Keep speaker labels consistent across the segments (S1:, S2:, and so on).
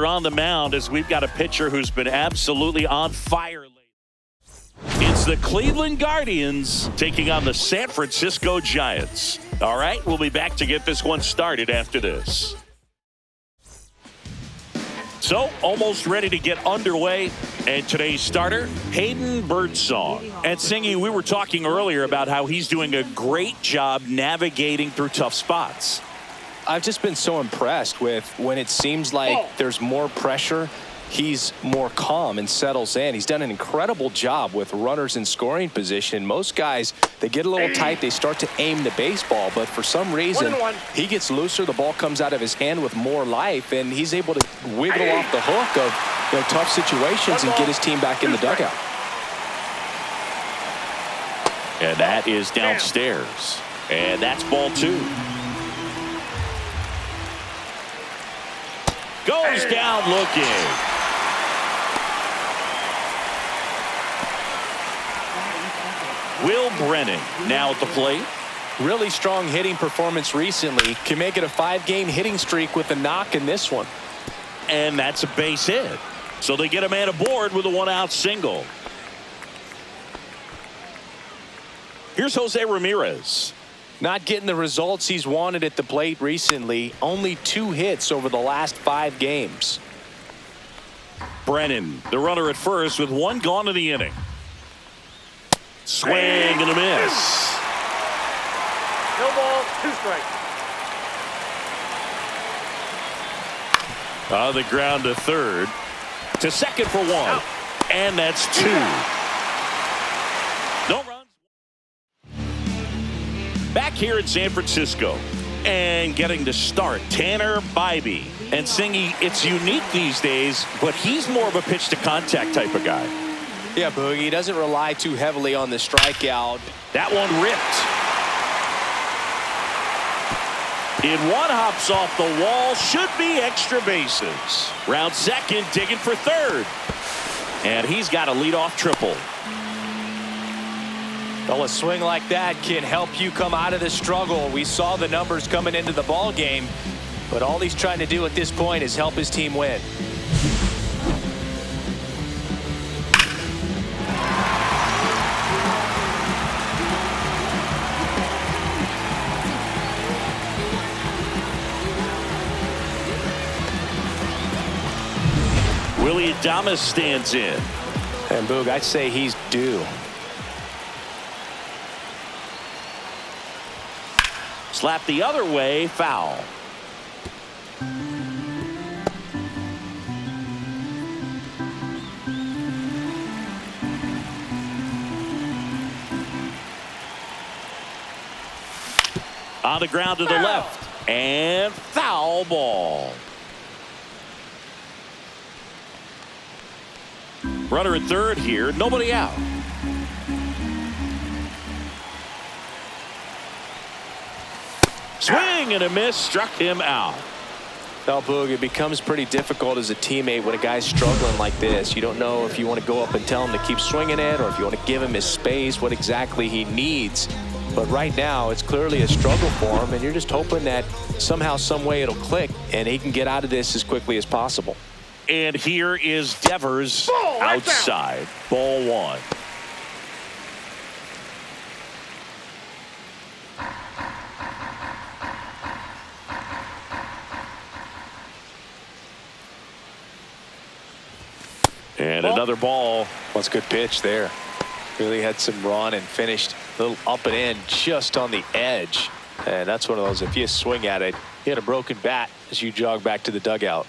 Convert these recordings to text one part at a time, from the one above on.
S1: On the mound as we've got a pitcher who's been absolutely on fire lately. It's the Cleveland Guardians taking on the San Francisco Giants. All right, we'll be back to get this one started after this. So, almost ready to get underway. And today's starter, Hayden Birdsong. And Singy, we were talking earlier about how he's doing a great job navigating through tough spots.
S2: I've just been so impressed with when it seems like there's more pressure, he's more calm and settles in. He's done an incredible job with runners in scoring position. Most guys, they get a little tight, they start to aim the baseball, but for some reason, he gets looser, the ball comes out of his hand with more life, and he's able to wiggle off the hook of tough situations and get his team back in the dugout.
S1: And that is downstairs. And that's ball 2. Goes down looking. Will Brennan now at the plate.
S2: Really strong hitting performance recently. Can make it a 5-game hitting streak with a knock in this one.
S1: And that's a base hit. So they get a man aboard with a 1-out single. Here's Jose Ramirez.
S2: Not getting the results he's wanted at the plate recently. Only 2 hits over the last 5 games.
S1: Brennan, the runner at first with 1 gone in the inning. Swing and a miss.
S3: No ball, 2 strikes.
S1: On the ground to third. To second for 1. Out. And that's 2. No runs. Back here in San Francisco and getting to start, Tanner Bybee. And Singy, it's unique these days, but he's more of a pitch to contact type of guy.
S2: Yeah, Boogie, he doesn't rely too heavily on the strikeout.
S1: That one ripped. In one hops off the wall, should be extra bases. Round second, digging for third. And he's got a leadoff triple.
S2: Well, a swing like that can help you come out of the struggle. We saw the numbers coming into the ball game, but all he's trying to do at this point is help his team win.
S1: Willie Adames stands in.
S2: And Boog, I'd say he's due.
S1: Slap the other way, foul. On the ground to the left. And foul ball. Runner at third here, nobody out. Swing and a miss, struck him out.
S2: Now, Boog, it becomes pretty difficult as a teammate when a guy's struggling like this. You don't know if you want to go up and tell him to keep swinging it or if you want to give him his space, what exactly he needs. But right now, it's clearly a struggle for him, and you're just hoping that somehow, some way it'll click, and he can get out of this as quickly as possible.
S1: And here is Devers outside. Ball 1. And another ball.
S2: That's a good pitch there. Really had some run and finished a little up and in just on the edge. And that's one of those, if you swing at it, you hit a broken bat as you jog back to the dugout.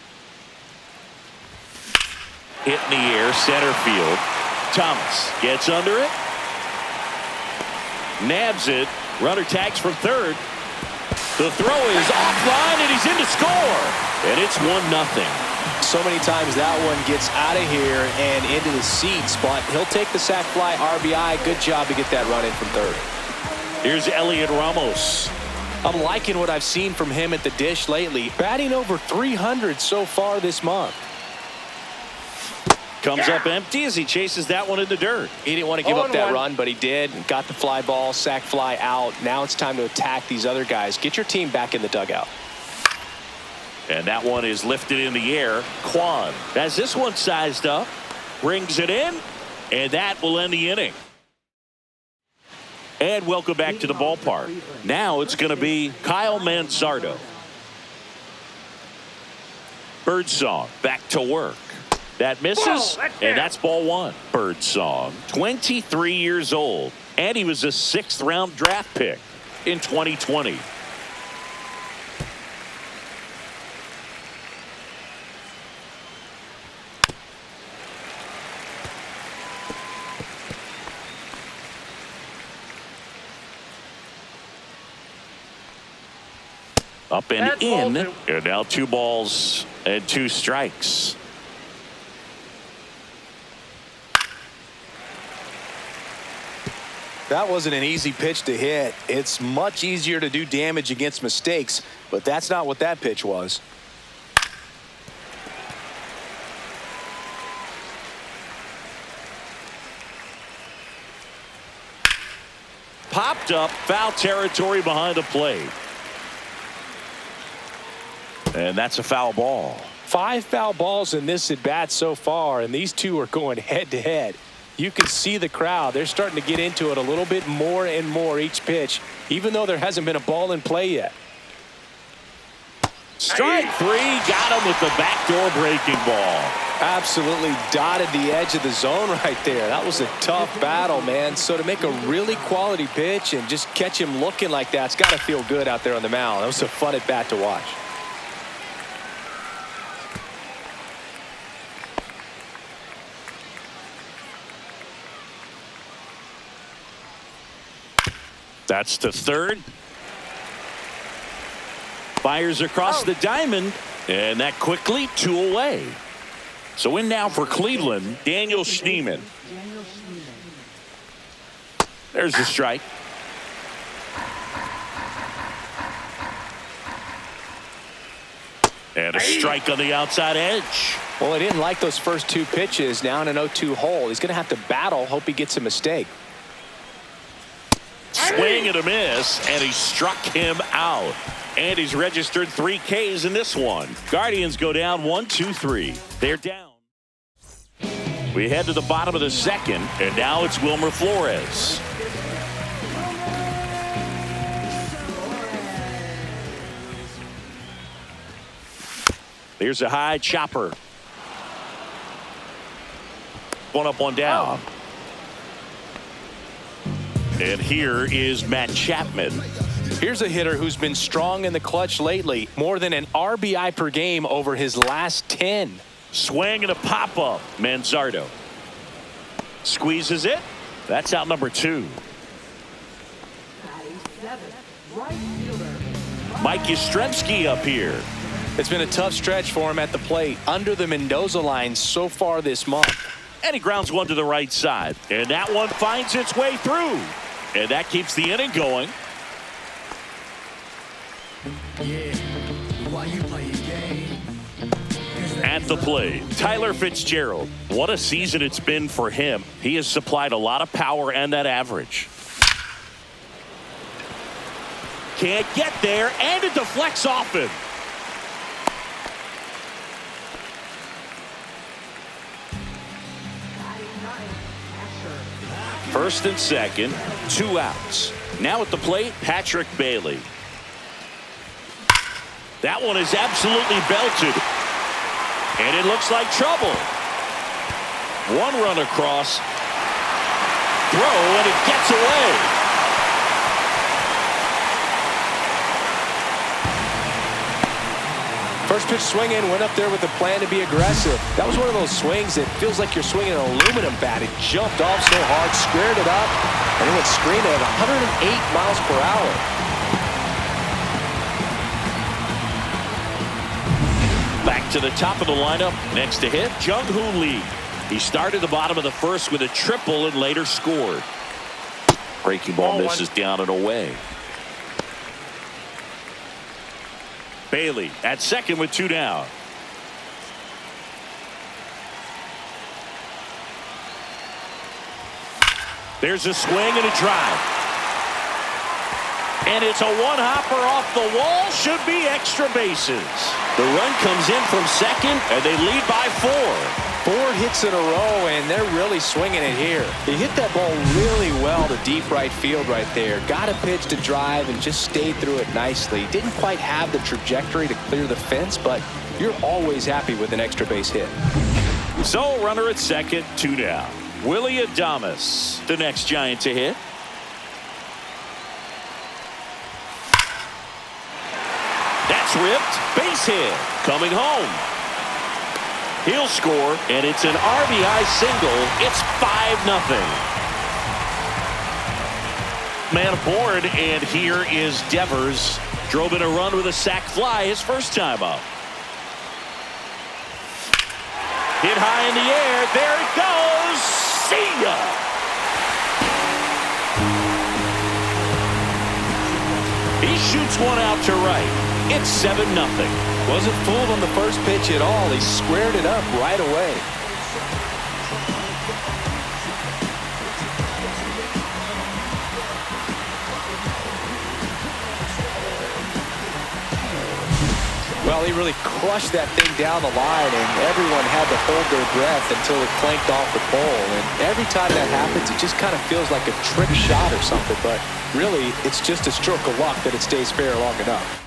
S1: Hit in the air, center field. Thomas gets under it. Nabs it. Runner tags from third. The throw is offline and he's in to score. And it's 1-0.
S2: So many times that one gets out of here and into the seats, but he'll take the sac fly RBI. Good job to get that run in from third.
S1: Here's Elliot Ramos.
S2: I'm liking what I've seen from him at the dish lately. Batting over 300 so far this month.
S1: Comes up empty as he chases that one in the dirt.
S2: He didn't want to give up that run, but he did. Got the fly ball, sac fly out. Now it's time to attack these other guys. Get your team back in the dugout.
S1: And that one is lifted in the air. Quan has this one sized up, brings it in, and that will end the inning. And welcome back to the ballpark. Now it's going to be Kyle Manzardo. Birdsong back to work. That misses, and that's ball one. Birdsong, 23 years old, and he was a 6th-round draft pick in 2020. Up and
S3: That's
S1: in,
S3: ball two.
S1: and now 2 balls and 2 strikes.
S2: That wasn't an easy pitch to hit. It's much easier to do damage against mistakes, but that's not what that pitch was.
S1: Popped up, foul territory behind the plate. And that's a foul ball.
S2: 5 foul balls in this at bat so far, and these two are going head to head. You can see the crowd. They're starting to get into it a little bit more and more each pitch, even though there hasn't been a ball in play yet.
S1: Strike 3, got him with the backdoor breaking ball.
S2: Absolutely dotted the edge of the zone right there. That was a tough battle, man. So to make a really quality pitch and just catch him looking like that, it's got to feel good out there on the mound. That was a fun at bat to watch.
S1: That's to third. Fires across the diamond, and that quickly 2 away. So in now for Cleveland, Daniel Schneemann. There's the strike. And a strike on the outside edge.
S2: Well, I didn't like those first 2 pitches. Now in an 0-2 hole. He's going to have to battle. Hope he gets a mistake.
S1: Swing and a miss, and he struck him out. And he's registered 3 Ks in this one. Guardians go down 1-2-3. They're down. We head to the bottom of the 2nd, and now it's Wilmer Flores. There's a high chopper. 1 up, 1 down. And here is Matt Chapman.
S2: Here's a hitter who's been strong in the clutch lately. More than an RBI per game over his last 10.
S1: Swing and a pop-up. Manzardo squeezes it. That's out number 2. Mike Yastrzemski up here.
S2: It's been a tough stretch for him at the plate. Under the Mendoza line so far this month.
S1: And he grounds one to the right side. And that one finds its way through. And that keeps the inning going. At the plate, Tyler Fitzgerald. What a season it's been for him. He has supplied a lot of power and that average. Can't get there, and it deflects off him. First and second, 2 outs. Now at the plate, Patrick Bailey. That one is absolutely belted. And it looks like trouble. 1 run across. Throw, and it gets away.
S2: First pitch swinging, went up there with a plan to be aggressive. That was one of those swings that feels like you're swinging an aluminum bat. It jumped off so hard, squared it up, and it went screaming at 108 miles per hour.
S1: Back to the top of the lineup. Next to hit, Jung-Hoo Lee. He started the bottom of the 1st with a triple and later scored. Breaking ball misses down and away. Bailey at second with 2 down. There's a swing and a drive. And it's a one-hopper off the wall. Should be extra bases. The run comes in from second, and they lead by 4.
S2: 4 hits in a row, and they're really swinging it here. He hit that ball really well to deep right field right there. Got a pitch to drive and just stayed through it nicely. Didn't quite have the trajectory to clear the fence, but you're always happy with an extra base hit.
S1: So, runner at second, 2 down. Willie Adames, the next Giant to hit. That's ripped. Base hit. Coming home. He'll score, and it's an RBI single. It's 5-0. Man aboard, and here is Devers. Drove in a run with a sac fly his first time up. Hit high in the air. There it goes. See ya. He shoots one out to right. It's 7-0.
S2: Wasn't fooled on the first pitch at all. He squared it up right away. Well, he really crushed that thing down the line, and everyone had to hold their breath until it clanked off the pole. And every time that happens, it just kind of feels like a trick shot or something. But really, it's just a stroke of luck that it stays fair long enough.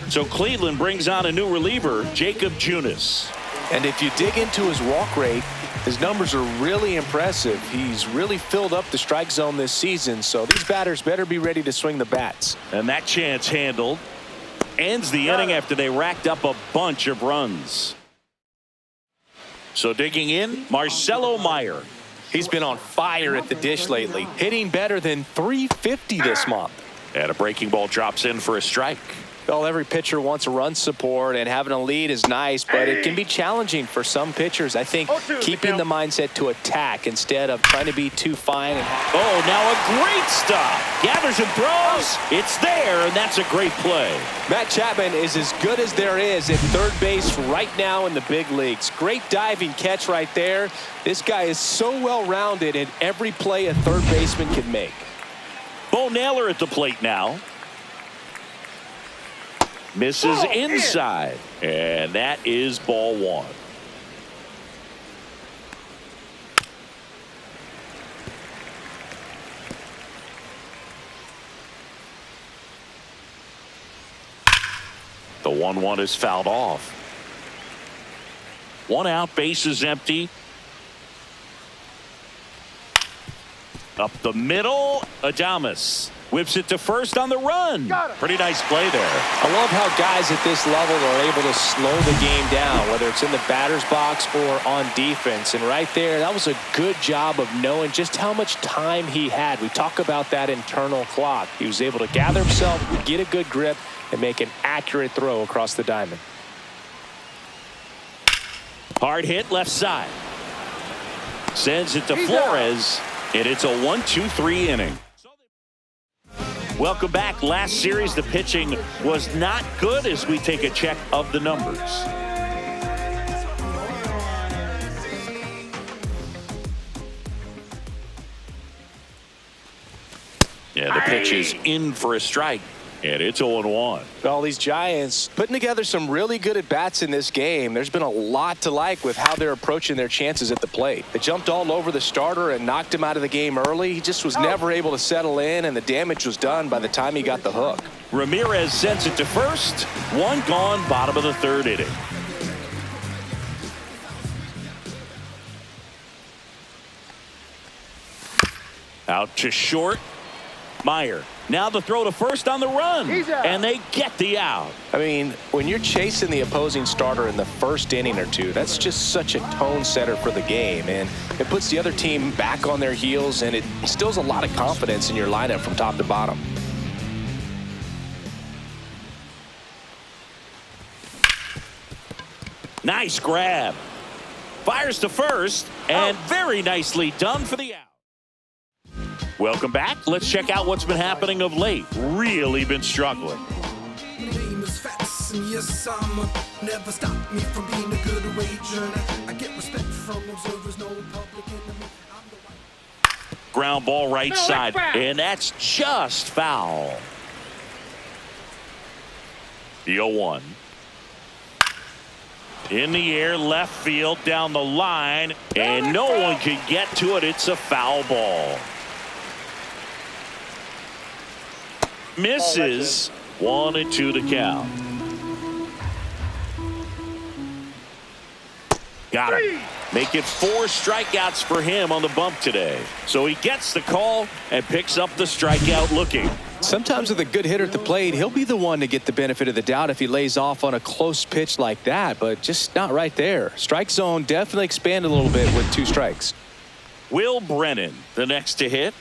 S1: So Cleveland brings on a new reliever, Jacob Junis.
S2: And if you dig into his walk rate, his numbers are really impressive. He's really filled up the strike zone this season, so these batters better be ready to swing the bats.
S1: And that chance handled. Ends the inning after they racked up a bunch of runs. So digging in, Marcelo Meyer.
S2: He's been on fire at the dish lately, hitting better than .350 this month.
S1: And a breaking ball drops in for a strike.
S2: Well, every pitcher wants a run support, and having a lead is nice, but it can be challenging for some pitchers. I think keeping the mindset to attack instead of trying to be too fine.
S1: Oh, now a great stop. Gathers and throws. It's there, and that's a great play.
S2: Matt Chapman is as good as there is at third base right now in the big leagues. Great diving catch right there. This guy is so well-rounded in every play a third baseman can make.
S1: Bo Naylor at the plate now. Misses inside, and that is ball 1. The 1-1 is fouled off. 1 out, base is empty. Up the middle, Adames whips it to first on the run. Pretty nice play there.
S2: I love how guys at this level are able to slow the game down, whether it's in the batter's box or on defense. And right there, that was a good job of knowing just how much time he had. We talk about that internal clock. He was able to gather himself, get a good grip, and make an accurate throw across the diamond.
S1: Hard hit left side. Sends it to Flores, and it's a 1-2-3 inning. Welcome back. Last series, the pitching was not good as we take a check of the numbers. Yeah, the pitch is in for a strike, and it's 0-1.
S2: Well, these Giants putting together some really good at-bats in this game. There's been a lot to like with how they're approaching their chances at the plate. They jumped all over the starter and knocked him out of the game early. He just was never able to settle in, and the damage was done by the time he got the hook.
S1: Ramirez sends it to first. 1 gone, bottom of the 3rd inning. Out to short. Meyer. Now the throw to first on the run, and they get the out.
S2: I mean, when you're chasing the opposing starter in the first inning or two, that's just such a tone setter for the game, and it puts the other team back on their heels, and it instills a lot of confidence in your lineup from top to bottom.
S1: Nice grab. Fires to first, and very nicely done for the out. Welcome back. Let's check out what's been happening of late. Really been struggling. ground ball right
S3: No,
S1: side.
S3: that's foul.
S1: And that's just foul. The 0-1. In the air, left field, down the line, and no one can get to it. It's a foul ball. Misses. 1-2 to count. Got him. Make it 4 strikeouts for him on the bump today. So he gets the call and picks up the strikeout looking.
S2: Sometimes with a good hitter at the plate, he'll be the one to get the benefit of the doubt if he lays off on a close pitch like that, but just not right there. Strike zone definitely expanded a little bit with 2 strikes.
S1: Will Brennan, the next to hit.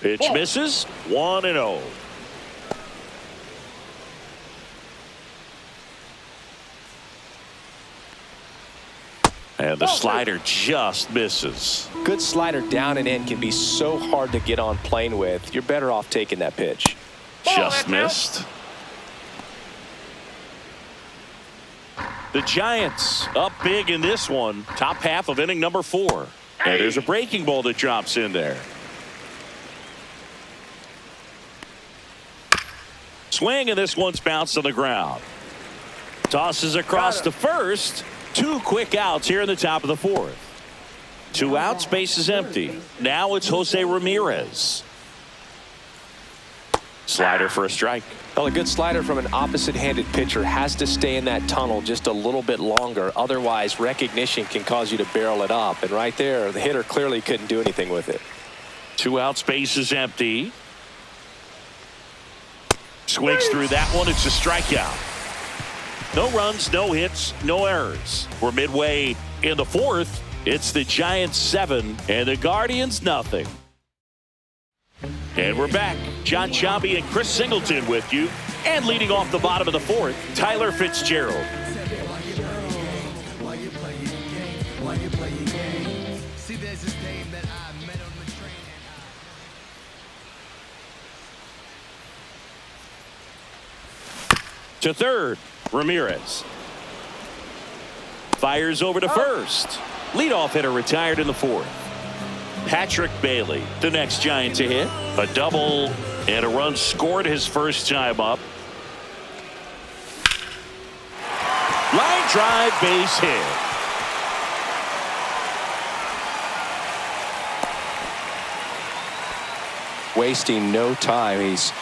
S1: Pitch misses. 1-0. And the slider just misses.
S2: Good slider down and in can be so hard to get on plane with. You're better off taking that pitch.
S1: Just missed. The Giants up big in this one. Top half of inning number 4. And there's a breaking ball that drops in there. Swing, and this one's bounced on the ground. Tosses across to first. 2 quick outs here in the top of the 4th. 2 outs, base is empty. Now it's Jose Ramirez. Slider for a strike.
S2: Well, a good slider from an opposite-handed pitcher has to stay in that tunnel just a little bit longer. Otherwise, recognition can cause you to barrel it up. And right there, the hitter clearly couldn't do anything with it.
S1: 2 outs, base is empty. Swings through that one. It's a strikeout. No runs, no hits, no errors. We're midway in the 4th. It's the Giants 7 and the Guardians nothing. And we're back. John Sciambi and Chris Singleton with you. And leading off the bottom of the 4th, Tyler Fitzgerald. To third, Ramirez. Fires over to first. Leadoff hitter retired in the 4th. Patrick Bailey, the next Giant to hit. A double and a run scored his first time up. Line drive, base hit.
S2: Wasting no time. He's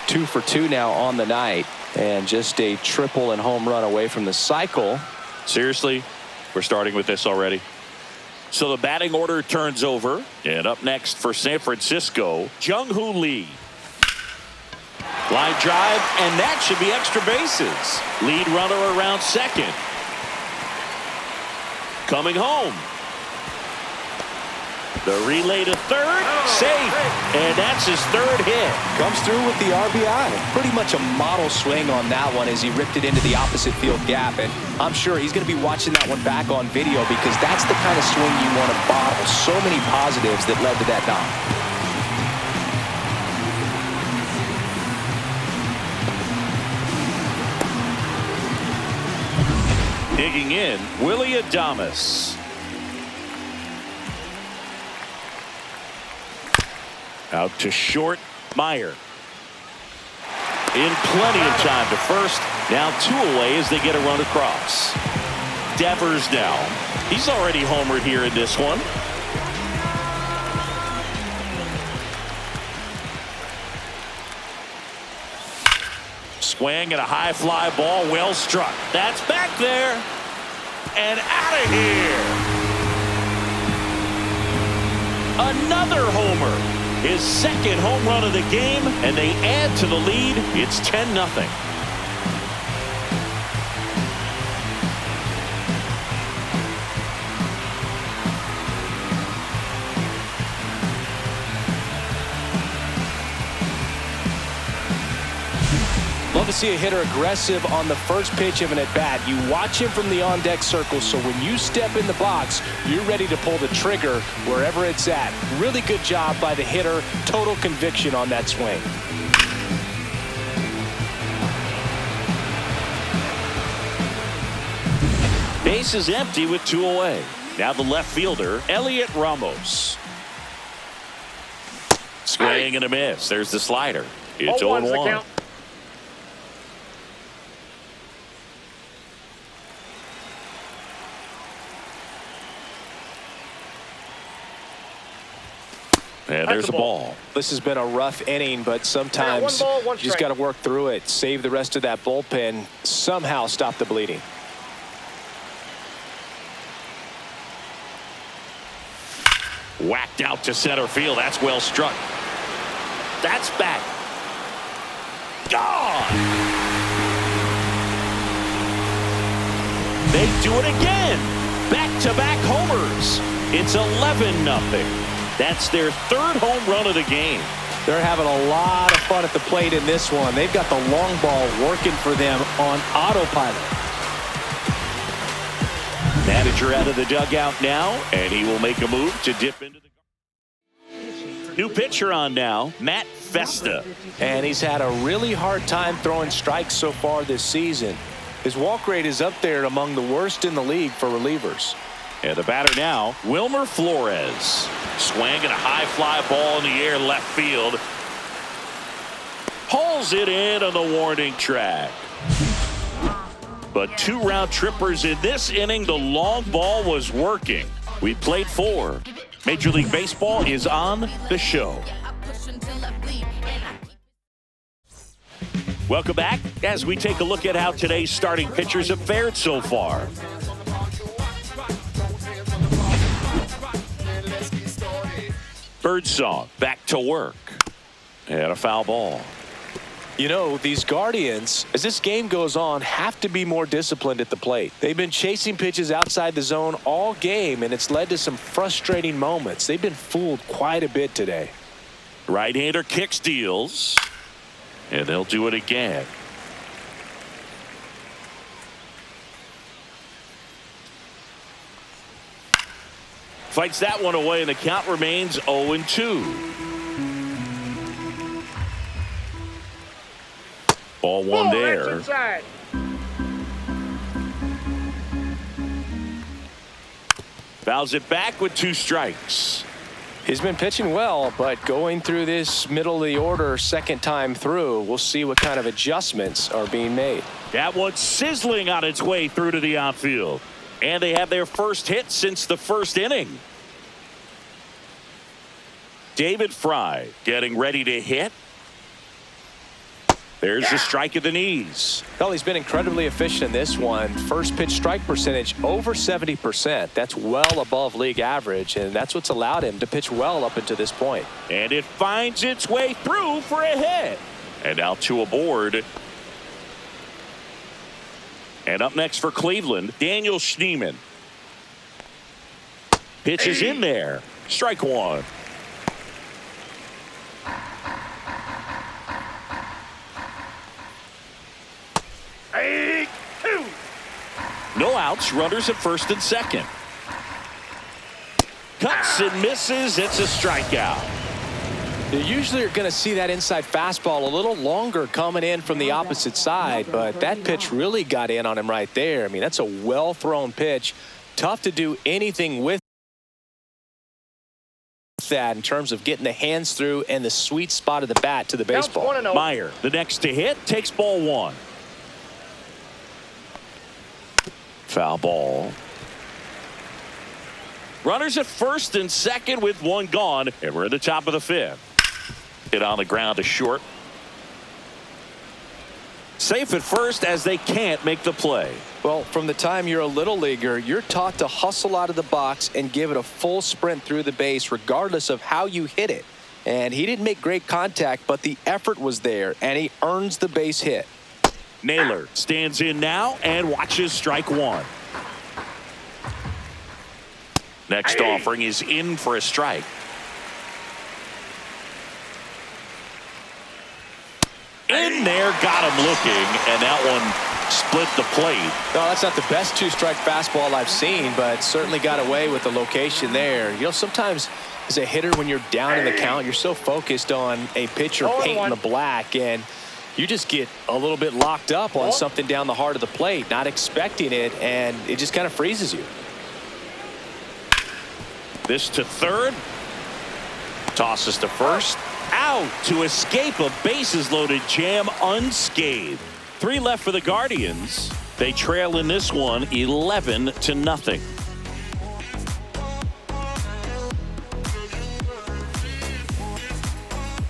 S2: 2 for 2 now on the night. And just a triple and home run away from the cycle.
S1: Seriously, we're starting with this already. So the batting order turns over. And up next for San Francisco, Jung-Hoo Lee. Line drive, and that should be extra bases. Lead runner around second. Coming home. The relay to third, safe, and that's his 3rd hit.
S2: Comes through with the RBI. Pretty much a model swing on that one as he ripped it into the opposite field gap. And I'm sure he's going to be watching that one back on video because that's the kind of swing you want to bottle. So many positives that led to that knock.
S1: Digging in, Willie Adames. Out to short, Meyer. In plenty of time to first. Now 2 away as they get a run across. Devers now. He's already homered here in this one. Swing and a high fly ball, well struck. That's back there and out of here. Another homer. His 2nd home run of the game, and they add to the lead. It's 10-0.
S2: Love to see a hitter aggressive on the first pitch of an at-bat. You watch him from the on-deck circle, so when you step in the box, you're ready to pull the trigger wherever it's at. Really good job by the hitter. Total conviction on that swing.
S1: Base is empty with 2 away. Now the left fielder, Elliot Ramos. Swing and a miss. There's the slider. It's 0-1. And there's a ball.
S2: This has been a rough inning, but sometimes you just got to work through it. Save the rest of that bullpen. Somehow stop the bleeding.
S1: Whacked out to center field. That's well struck. That's back. Gone. They do it again. Back-to-back homers. It's 11-0. That's their third home run of the game.
S2: They're having a lot of fun at the plate in this one. They've got the long ball working for them on autopilot.
S1: Manager out of the dugout now, and he will make a move to dip into the... New pitcher on now, Matt Festa.
S2: And he's had a really hard time throwing strikes so far this season. His walk rate is up there among the worst in the league for relievers.
S1: And the batter now, Wilmer Flores. Swing and a high fly ball in the air left field. Hauls it in on the warning track. But 2 round trippers in this inning. The long ball was working. We played 4. Major League Baseball is on the show. Welcome back as we take a look at how today's starting pitchers have fared so far. Birdsong back to work. And a foul ball.
S2: You know, these Guardians, as this game goes on, have to be more disciplined at the plate. They've been chasing pitches outside the zone all game, and it's led to some frustrating moments. They've been fooled quite a bit today.
S1: Right-hander kicks, deals, and they'll do it again. Fights that one away, and the count remains 0-2. Ball one there. Fouls it back with 2 strikes.
S2: He's been pitching well, but going through this middle of the order second time through, we'll see what kind of adjustments are being made.
S1: That one's sizzling on its way through to the outfield. And they have their first hit since the first inning. David Fry getting ready to hit. There's the strike at the knees.
S2: Well, he's been incredibly efficient in this one. First pitch strike percentage over 70%. That's well above league average, and that's what's allowed him to pitch well up until this point.
S1: And it finds its way through for a hit. And now 2 aboard. And up next for Cleveland, Daniel Schneemann. Pitch is in there. Strike 1. No outs, runners at first and second. Cuts and misses. It's a strikeout.
S2: You usually are going to see that inside fastball a little longer coming in from the opposite side, but that pitch really got in on him right there. I mean, that's a well-thrown pitch. Tough to do anything with that in terms of getting the hands through and the sweet spot of the bat to the baseball.
S1: Meyer, the next to hit, takes ball 1. Foul ball. Runners at first and second with 1 gone, and we're at the top of the 5th. Hit on the ground to short. Safe at first as they can't make the play.
S2: Well, from the time you're a little leaguer, you're taught to hustle out of the box and give it a full sprint through the base regardless of how you hit it. And he didn't make great contact, but the effort was there, and he earns the base hit.
S1: Naylor stands in now and watches strike 1. Next offering is in for a strike. In there, got him looking, and that one split the plate.
S2: No, that's not the best 2-strike fastball I've seen, but certainly got away with the location there. You know, sometimes as a hitter, when you're down in the count, you're so focused on a pitcher painting the black, and you just get a little bit locked up on something down the heart of the plate, not expecting it, and it just kind of freezes you.
S1: This to third. Tosses to first. out to escape a bases-loaded jam unscathed. 3 left for the Guardians. They trail in this one 11-0.